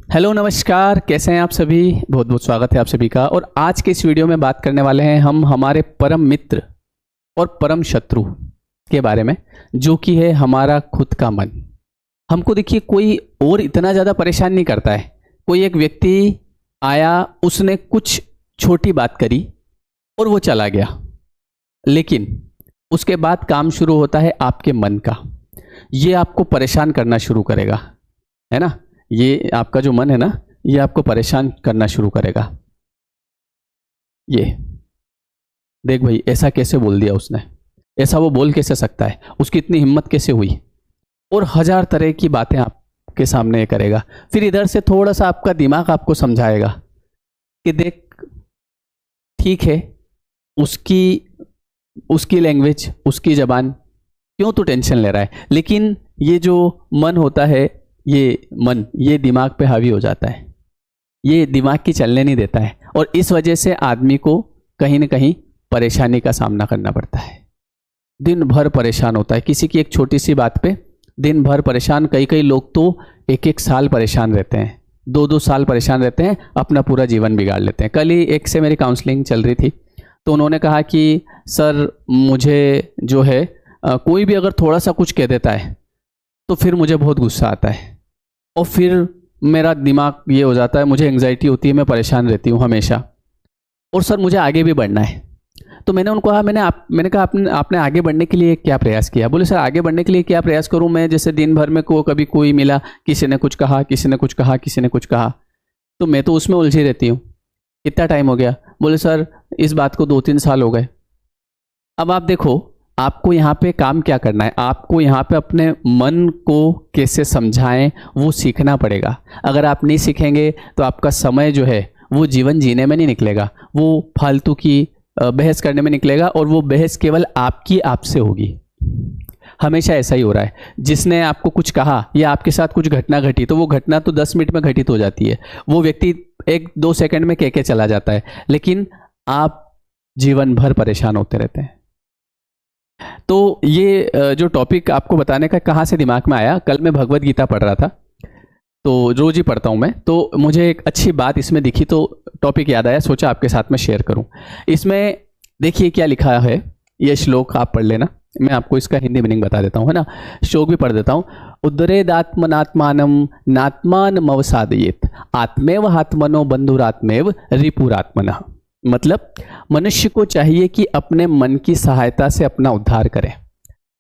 Hello नमस्कार, कैसे हैं आप सभी। बहुत बहुत स्वागत है आप सभी का। और आज के इस वीडियो में बात करने वाले हैं हम हमारे परम मित्र और परम शत्रु के बारे में, जो कि है हमारा खुद का मन। हमको देखिए कोई और इतना ज़्यादा परेशान नहीं करता है। कोई एक व्यक्ति आया, उसने कुछ छोटी बात करी और वो चला गया, लेकिन उसके बाद काम शुरू होता है आपके मन का। ये आपको परेशान करना शुरू करेगा, है ना। ये आपका जो मन है ना, ये आपको परेशान करना शुरू करेगा। ये देख भाई, ऐसा कैसे बोल दिया उसने, ऐसा वो बोल कैसे सकता है, उसकी इतनी हिम्मत कैसे हुई, और हजार तरह की बातें आपके सामने करेगा। फिर इधर से थोड़ा सा आपका दिमाग आपको समझाएगा कि देख ठीक है, उसकी लैंग्वेज, उसकी जबान, क्यों तू टेंशन ले रहा है। लेकिन ये जो मन होता है, ये दिमाग पे हावी हो जाता है, ये दिमाग की चलने नहीं देता है, और इस वजह से आदमी को कहीं ना कहीं परेशानी का सामना करना पड़ता है। दिन भर परेशान होता है, किसी की एक छोटी सी बात पे दिन भर परेशान। कई लोग तो एक साल परेशान रहते हैं, 2 साल परेशान रहते हैं, अपना पूरा जीवन बिगाड़ लेते हैं। कल ही एक से मेरी काउंसलिंग चल रही थी, तो उन्होंने कहा कि सर मुझे जो है कोई भी अगर थोड़ा सा कुछ कह देता है तो फिर मुझे बहुत गुस्सा आता है, और फिर मेरा दिमाग ये हो जाता है, मुझे एंग्जाइटी होती है, मैं परेशान रहती हूँ हमेशा, और सर मुझे आगे भी बढ़ना है। तो मैंने उनको कहा, मैंने कहा आपने आगे बढ़ने के लिए क्या प्रयास किया। बोले सर आगे बढ़ने के लिए क्या प्रयास करूँ मैं, जैसे दिन भर में कभी कोई मिला, किसी ने कुछ कहा, किसी ने कुछ कहा, किसी ने कुछ कहा, तो मैं तो उसमें उलझी रहती हूँ। कितना टाइम हो गया। बोले सर इस बात को 2-3 साल हो गए। अब आप देखो, आपको यहाँ पे काम क्या करना है, आपको यहाँ पे अपने मन को कैसे समझाएं वो सीखना पड़ेगा। अगर आप नहीं सीखेंगे तो आपका समय जो है वो जीवन जीने में नहीं निकलेगा, वो फालतू की बहस करने में निकलेगा, और वो बहस केवल आपसे होगी। हमेशा ऐसा ही हो रहा है। जिसने आपको कुछ कहा या आपके साथ कुछ घटना घटी, तो वो घटना तो 10 मिनट में घटित हो जाती है, वो व्यक्ति 1-2 सेकंड में कह के चला जाता है, लेकिन आप जीवन भर परेशान होते रहते हैं। तो ये जो टॉपिक आपको बताने का कहाँ से दिमाग में आया, कल मैं भगवत गीता पढ़ रहा था, तो रोज ही पढ़ता हूँ मैं, तो मुझे एक अच्छी बात इसमें दिखी, तो टॉपिक याद आया, सोचा आपके साथ में शेयर करूँ। इसमें देखिए क्या लिखा है, ये श्लोक आप पढ़ लेना, मैं आपको इसका हिंदी मीनिंग बता देता हूँ, है ना। श्लोक भी पढ़ देता हूँ। उद्धरेदात्मनात्मानं नात्मानमवसादयेत् आत्मेव आत्मनो बंधुरात्मेव रिपुरात्मनः। मतलब मनुष्य को चाहिए कि अपने मन की सहायता से अपना उद्धार करे।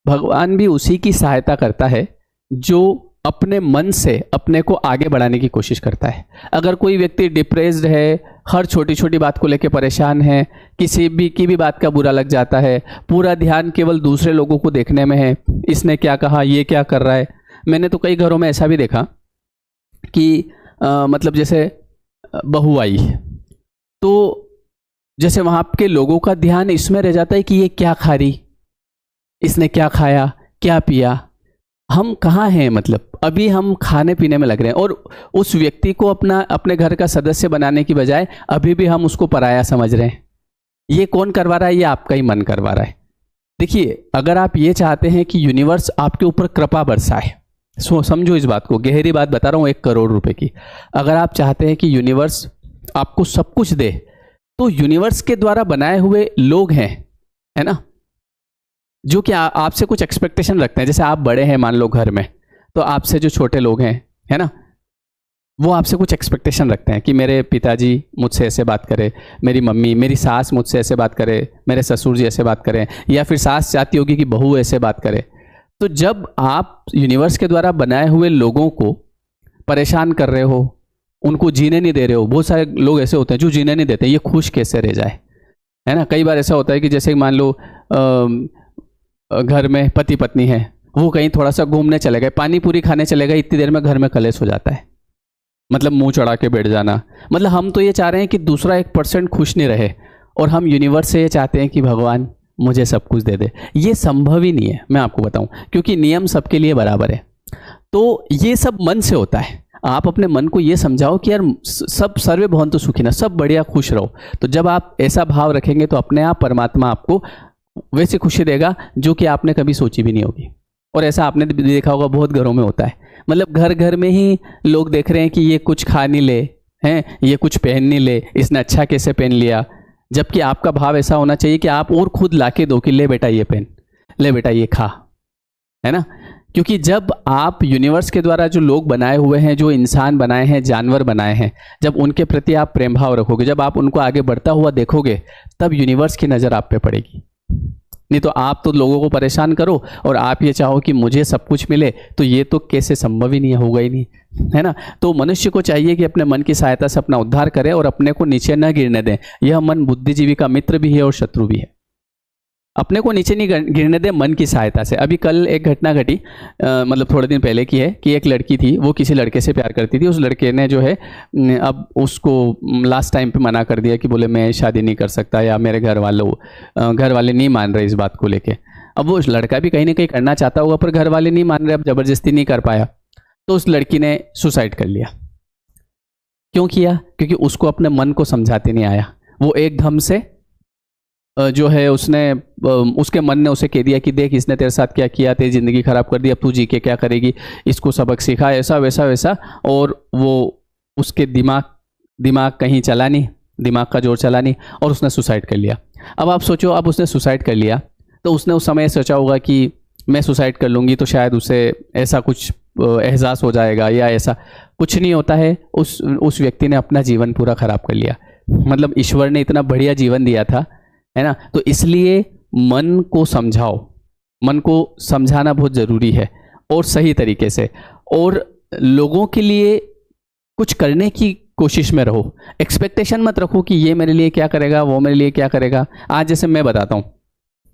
भगवान भी उसी की सहायता करता है जो अपने मन से अपने को आगे बढ़ाने की कोशिश करता है। अगर कोई व्यक्ति डिप्रेस्ड है, हर छोटी छोटी बात को लेकर परेशान है, किसी भी बात का बुरा लग जाता है, पूरा ध्यान केवल दूसरे लोगों को देखने में है, इसने क्या कहा, ये क्या कर रहा है। मैंने तो कई घरों में ऐसा भी देखा कि मतलब जैसे बहू आई, तो जैसे वहां के लोगों का ध्यान इसमें रह जाता है कि ये क्या खा रही, इसने क्या खाया, क्या पिया। हम कहाँ हैं, मतलब अभी हम खाने पीने में लग रहे हैं, और उस व्यक्ति को अपने घर का सदस्य बनाने की बजाय अभी भी हम उसको पराया समझ रहे हैं। ये कौन करवा रहा है, ये आपका ही मन करवा रहा है। देखिए, अगर आप ये चाहते हैं कि यूनिवर्स आपके ऊपर कृपा बरसाए, समझो इस बात को, गहरी बात बता रहा हूँ, 1 करोड़ रुपए की। अगर आप चाहते हैं कि यूनिवर्स आपको सब कुछ दे, तो यूनिवर्स के द्वारा बनाए हुए लोग हैं, है ना, जो कि आपसे कुछ एक्सपेक्टेशन रखते हैं। जैसे आप बड़े हैं मान लो घर में, तो आपसे जो छोटे लोग हैं, है ना, वो आपसे कुछ एक्सपेक्टेशन रखते हैं कि मेरे पिताजी मुझसे ऐसे बात करें, मेरी मम्मी, मेरी सास मुझसे ऐसे बात करे, मेरे ससुर जी ऐसे बात करें, या फिर सास चाहती होगी कि बहू ऐसे बात करे। तो जब आप यूनिवर्स के द्वारा बनाए हुए लोगों को परेशान कर रहे हो, उनको जीने नहीं दे रहे हो, बहुत सारे लोग ऐसे होते हैं जो जीने नहीं देते, ये खुश कैसे रह जाए, है ना। कई बार ऐसा होता है कि जैसे मान लो घर में पति पत्नी है, वो कहीं थोड़ा सा घूमने चले गए, पानी पूरी खाने चले गए, इतनी देर में घर में कलेश हो जाता है, मतलब मुंह चढ़ा के बैठ जाना। मतलब हम तो ये चाह रहे हैं कि दूसरा 1% खुश नहीं रहे, और हम यूनिवर्स से ये चाहते हैं कि भगवान मुझे सब कुछ दे दे। ये संभव ही नहीं है, मैं आपको बताऊं, क्योंकि नियम सबके लिए बराबर है। तो ये सब मन से होता है। आप अपने मन को ये समझाओ कि यार सब सर्वे भवन्तु सुखिनः, सब बढ़िया खुश रहो। तो जब आप ऐसा भाव रखेंगे तो अपने आप परमात्मा आपको वैसे खुशी देगा जो कि आपने कभी सोची भी नहीं होगी। और ऐसा आपने भी देखा होगा, बहुत घरों में होता है। मतलब घर घर में ही लोग देख रहे हैं कि ये कुछ खा नहीं ले हैं, ये कुछ पहन नहीं ले, इसने अच्छा कैसे पहन लिया, जबकि आपका भाव ऐसा होना चाहिए कि आप और खुद लाके दो कि ले बेटा ये पहन, ले बेटा ये खा, है ना। क्योंकि जब आप यूनिवर्स के द्वारा जो लोग बनाए हुए हैं, जो इंसान बनाए हैं, जानवर बनाए हैं, जब उनके प्रति आप प्रेम भाव रखोगे, जब आप उनको आगे बढ़ता हुआ देखोगे, तब यूनिवर्स की नज़र आप पे पड़ेगी। नहीं तो आप तो लोगों को परेशान करो और आप ये चाहो कि मुझे सब कुछ मिले, तो ये तो कैसे संभव ही नहीं होगा ही नहीं, है ना। तो मनुष्य को चाहिए कि अपने मन की सहायता से अपना उद्धार करे और अपने को नीचे न गिरने दें। यह मन बुद्धिजीवी का मित्र भी है और शत्रु भी है। अपने को नीचे नहीं गिरने दे मन की सहायता से। अभी कल एक घटना घटी, मतलब थोड़े दिन पहले की है, कि एक लड़की थी, वो किसी लड़के से प्यार करती थी। उस लड़के ने जो है अब उसको लास्ट टाइम पे मना कर दिया कि बोले मैं शादी नहीं कर सकता, या मेरे घर वाले नहीं मान रहे इस बात को लेके। अब वो लड़का भी कहीं ना कहीं करना चाहता होगा, पर घर वाले नहीं मान रहे, अब ज़बरदस्ती नहीं कर पाया, तो उस लड़की ने सुसाइड कर लिया। क्यों किया? क्योंकि उसको अपने मन को समझाते नहीं आया। वो एकदम से जो है उसके मन ने उसे कह दिया कि देख इसने तेरे साथ क्या किया, तेरी ज़िंदगी ख़राब कर दी, अब तू जी के क्या करेगी, इसको सबक सिखा, ऐसा वैसा वैसा। और वो उसके दिमाग कहीं चला नहीं, दिमाग का जोर चला नहीं, और उसने सुसाइड कर लिया। अब आप सोचो, अब उसने सुसाइड कर लिया तो उसने उस समय सोचा होगा कि मैं सुसाइड कर लूँगी तो शायद उसे ऐसा कुछ एहसास हो जाएगा, या ऐसा कुछ नहीं होता है। उस व्यक्ति ने अपना जीवन पूरा ख़राब कर लिया। मतलब ईश्वर ने इतना बढ़िया जीवन दिया था, है ना। तो इसलिए मन को समझाओ, मन को समझाना बहुत ज़रूरी है, और सही तरीके से, और लोगों के लिए कुछ करने की कोशिश में रहो। एक्सपेक्टेशन मत रखो कि ये मेरे लिए क्या करेगा, वो मेरे लिए क्या करेगा। आज जैसे मैं बताता हूँ,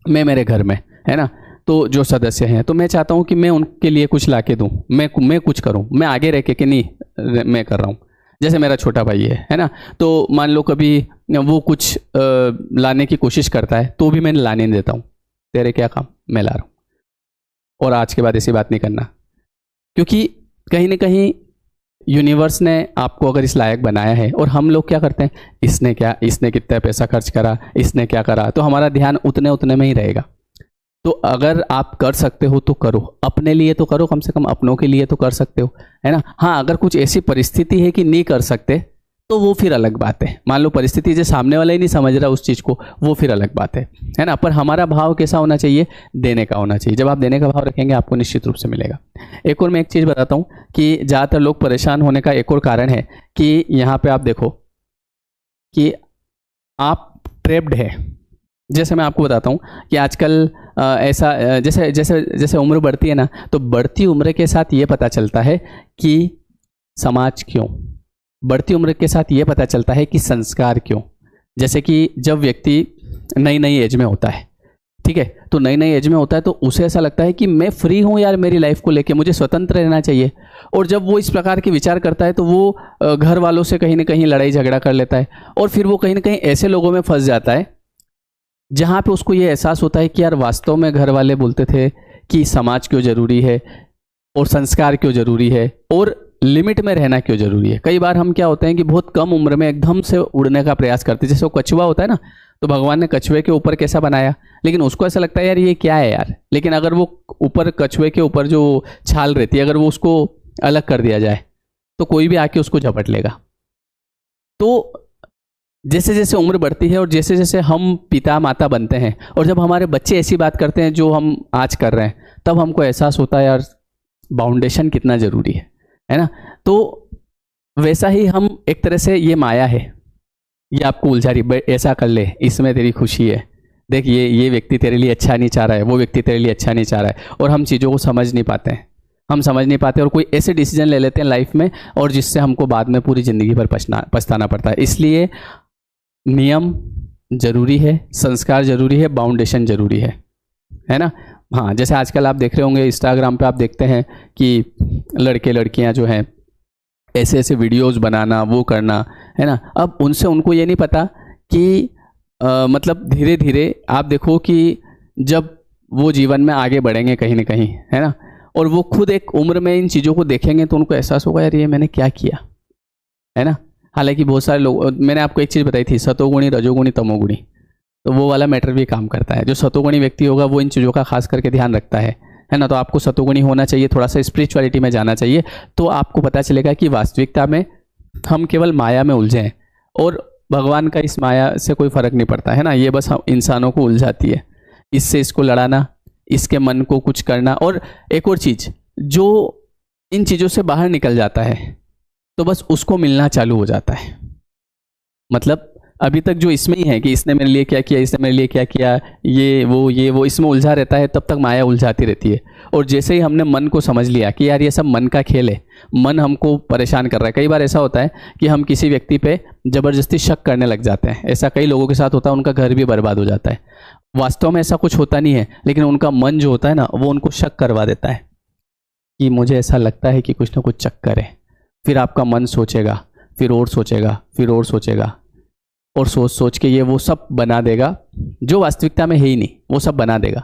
मैं मेरे घर में, है ना, तो जो सदस्य हैं, तो मैं चाहता हूँ कि मैं उनके लिए कुछ ला के दूँ, मैं कुछ करूँ, मैं आगे रह के कि नहीं मैं कर रहा हूँ। जैसे मेरा छोटा भाई है ना, तो मान लो कभी वो कुछ लाने की कोशिश करता है, तो भी मैं लाने नहीं देता हूँ, तेरे क्या काम, मैं ला रहा हूँ, और आज के बाद ऐसी बात नहीं करना। क्योंकि कहीं ना कहीं यूनिवर्स ने आपको अगर इस लायक बनाया है, और हम लोग क्या करते हैं, इसने कितना पैसा खर्च करा, इसने क्या करा, तो हमारा ध्यान उतने में ही रहेगा। तो अगर आप कर सकते हो तो करो, अपने लिए तो करो, कम से कम अपनों के लिए तो कर सकते हो, है ना। हाँ, अगर कुछ ऐसी परिस्थिति है कि नहीं कर सकते, तो वो फिर अलग बात है। मान लो परिस्थिति जो सामने वाला ही नहीं समझ रहा उस चीज़ को, वो फिर अलग बात है ना। पर हमारा भाव कैसा होना चाहिए, देने का होना चाहिए। जब आप देने का भाव रखेंगे, आपको निश्चित रूप से मिलेगा। एक और मैं एक चीज़ बताता हूँ कि ज़्यादातर लोग परेशान होने का एक और कारण है कि यहाँ पे आप देखो कि आप ट्रैप्ड है। जैसे मैं आपको बताता हूँ कि आजकल ऐसा जैसे जैसे जैसे उम्र बढ़ती है ना, तो बढ़ती उम्र के साथ ये पता चलता है कि समाज क्यों, बढ़ती उम्र के साथ ये पता चलता है कि संस्कार क्यों। जैसे कि जब व्यक्ति नई एज में होता है, ठीक है, तो नई एज में होता है, तो उसे ऐसा लगता है कि मैं फ्री हूँ यार, मेरी लाइफ को लेके मुझे स्वतंत्र रहना चाहिए। और जब वो इस प्रकार के विचार करता है, तो वो घर वालों से कहीं ना कहीं लड़ाई झगड़ा कर लेता है, और फिर वो कहीं ना कहीं ऐसे लोगों में फंस जाता है जहाँ पे उसको ये एहसास होता है कि यार वास्तव में घर वाले बोलते थे कि समाज क्यों ज़रूरी है, और संस्कार क्यों ज़रूरी है, और लिमिट में रहना क्यों ज़रूरी है। कई बार हम क्या होते हैं कि बहुत कम उम्र में एकदम से उड़ने का प्रयास करते हैं। जैसे वो कछुआ होता है ना, तो भगवान ने कछुए के ऊपर कैसा बनाया, लेकिन उसको ऐसा लगता है यार ये क्या है यार। लेकिन अगर वो ऊपर कछुए के ऊपर जो छाल रहती है, अगर वो उसको अलग कर दिया जाए, तो कोई भी आके उसको झपट लेगा। तो जैसे जैसे उम्र बढ़ती है, और जैसे जैसे हम पिता माता बनते हैं, और जब हमारे बच्चे ऐसी बात करते हैं जो हम आज कर रहे हैं, तब हमको एहसास होता है यार बाउंडेशन कितना ज़रूरी है ना। तो वैसा ही हम एक तरह से, ये माया है, ये आपको उलझा रही, ऐसा कर ले, इसमें तेरी खुशी है, देख ये व्यक्ति तेरे लिए अच्छा नहीं चाह रहा है, वो व्यक्ति तेरे लिए अच्छा नहीं चाह रहा है, और हम चीज़ों को समझ नहीं पाते हैं, और कोई ऐसे डिसीजन ले लेते हैं लाइफ में, और जिससे हमको बाद में पूरी ज़िंदगी पर पछताना पड़ता है। इसलिए नियम जरूरी है, संस्कार जरूरी है, बाउंडेशन जरूरी है ना। हाँ, जैसे आजकल आप देख रहे होंगे इंस्टाग्राम पे, आप देखते हैं कि लड़के लड़कियां जो हैं ऐसे ऐसे वीडियोस बनाना, वो करना, है ना। अब उनको ये नहीं पता कि मतलब धीरे धीरे आप देखो कि जब वो जीवन में आगे बढ़ेंगे कहीं ना कहीं, है ना, और वो खुद एक उम्र में इन चीज़ों को देखेंगे, तो उनको एहसास होगा यार ये मैंने क्या किया, है ना। हालांकि बहुत सारे लोग, मैंने आपको एक चीज़ बताई थी, सतोगुणी, रजोगुणी, तमोगुणी, तो वो वाला मैटर भी काम करता है। जो सतोगुणी व्यक्ति होगा वो इन चीज़ों का खास करके ध्यान रखता है है ना, तो आपको सतोगुणी होना चाहिए, थोड़ा सा स्पिरिचुअलिटी में जाना चाहिए, तो आपको पता चलेगा कि वास्तविकता में हम केवल माया में उलझे हैं और भगवान का इस माया से कोई फर्क नहीं पड़ता है ना, ये बस हम इंसानों को उलझाती है, इससे इसको लड़ाना, इसके मन को कुछ करना। और एक और चीज, जो इन चीजों से बाहर निकल जाता है तो बस उसको मिलना चालू हो जाता है। मतलब अभी तक जो इसमें ही है कि इसने मेरे लिए क्या किया, इसने मेरे लिए क्या किया, ये वो इसमें उलझा रहता है, तब तक माया उलझाती रहती है। और जैसे ही हमने मन को समझ लिया कि यार ये सब मन का खेल है, मन हमको परेशान कर रहा है। कई बार ऐसा होता है कि हम किसी व्यक्ति पे जबरदस्ती शक करने लग जाते हैं, ऐसा कई लोगों के साथ होता है, उनका घर भी बर्बाद हो जाता है। वास्तव में ऐसा कुछ होता नहीं है, लेकिन उनका मन जो होता है ना, वो उनको शक करवा देता है कि मुझे ऐसा लगता है कि कुछ ना कुछ चक्कर है। फिर आपका मन सोचेगा, फिर और सोचेगा, फिर और सोचेगा, और सोच सोच के ये वो सब बना देगा जो वास्तविकता में है ही नहीं, वो सब बना देगा।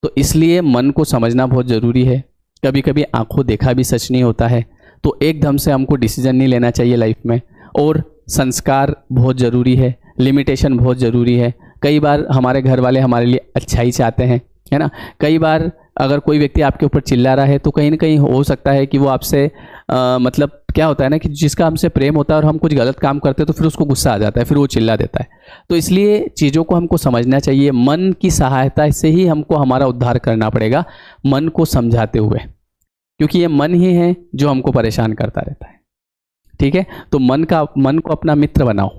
तो इसलिए मन को समझना बहुत ज़रूरी है। कभी कभी आंखों देखा भी सच नहीं होता है, तो एकदम से हमको डिसीजन नहीं लेना चाहिए लाइफ में। और संस्कार बहुत ज़रूरी है, लिमिटेशन बहुत ज़रूरी है। कई बार हमारे घर वाले हमारे लिए अच्छाई चाहते हैं, है ना। कई बार अगर कोई व्यक्ति आपके ऊपर चिल्ला रहा है तो कहीं ना कहीं हो सकता है कि वो आपसे मतलब क्या होता है ना कि जिसका हमसे प्रेम होता है और हम कुछ गलत काम करते हैं तो फिर उसको गुस्सा आ जाता है, फिर वो चिल्ला देता है। तो इसलिए चीज़ों को हमको समझना चाहिए, मन की सहायता से ही हमको हमारा उद्धार करना पड़ेगा, मन को समझाते हुए, क्योंकि ये मन ही है जो हमको परेशान करता रहता है। ठीक है, तो मन को अपना मित्र बनाओ,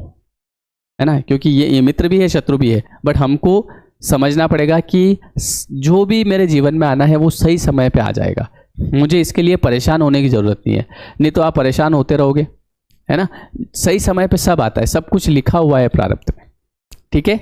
है ना, क्योंकि ये मित्र भी है शत्रु भी है। बट हमको समझना पड़ेगा कि जो भी मेरे जीवन में आना है वो सही समय पे आ जाएगा, मुझे इसके लिए परेशान होने की ज़रूरत नहीं है। नहीं तो आप परेशान होते रहोगे, है ना। सही समय पे सब आता है, सब कुछ लिखा हुआ है प्रारब्ध में। ठीक है,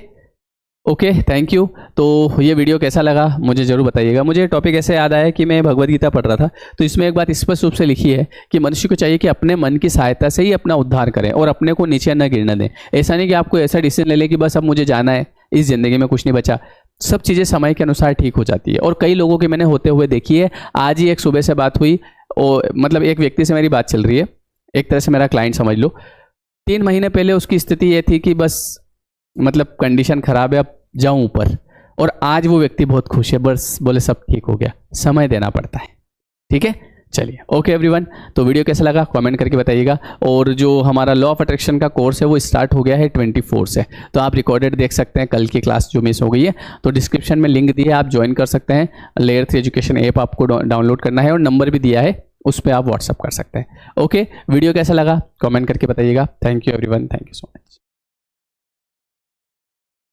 ओके, थैंक यू। तो ये वीडियो कैसा लगा मुझे ज़रूर बताइएगा। मुझे टॉपिक ऐसे याद आया कि मैं भगवद गीता पढ़ रहा था, तो इसमें एक बात स्पष्ट रूप से लिखी है कि मनुष्य को चाहिए कि अपने मन की सहायता से ही अपना उद्धार करें और अपने को नीचे न गिरने दें। ऐसा नहीं कि आपको ऐसा डिसीजन ले ले कि बस अब मुझे जाना है, इस ज़िंदगी में कुछ नहीं बचा। सब चीज़ें समय के अनुसार ठीक हो जाती है। और कई लोगों की मैंने होते हुए देखी है। आज ही एक सुबह से बात हुई, और मतलब एक व्यक्ति से मेरी बात चल रही है, एक तरह से मेरा क्लाइंट समझ लो। 3 महीने पहले उसकी स्थिति ये थी कि बस मतलब कंडीशन खराब है, अब जाऊं ऊपर, और आज वो व्यक्ति बहुत खुश है, बस बोले सब ठीक हो गया। समय देना पड़ता है। ठीक है, चलिए, ओके एवरीवन। तो वीडियो कैसा लगा कमेंट करके बताइएगा। और जो हमारा लॉ ऑफ अट्रैक्शन का कोर्स है वो स्टार्ट हो गया है 24 से, तो आप रिकॉर्डेड देख सकते हैं। कल की क्लास जो मिस हो गई है तो डिस्क्रिप्शन में लिंक दिया है, आप ज्वाइन कर सकते हैं। लेयर 3 एजुकेशन ऐप आपको डाउनलोड करना है और नंबर भी दिया है, उस पर आप व्हाट्सअप कर सकते हैं। ओके, वीडियो कैसा लगा कमेंट करके बताइएगा। Thank you everyone, thank you so much.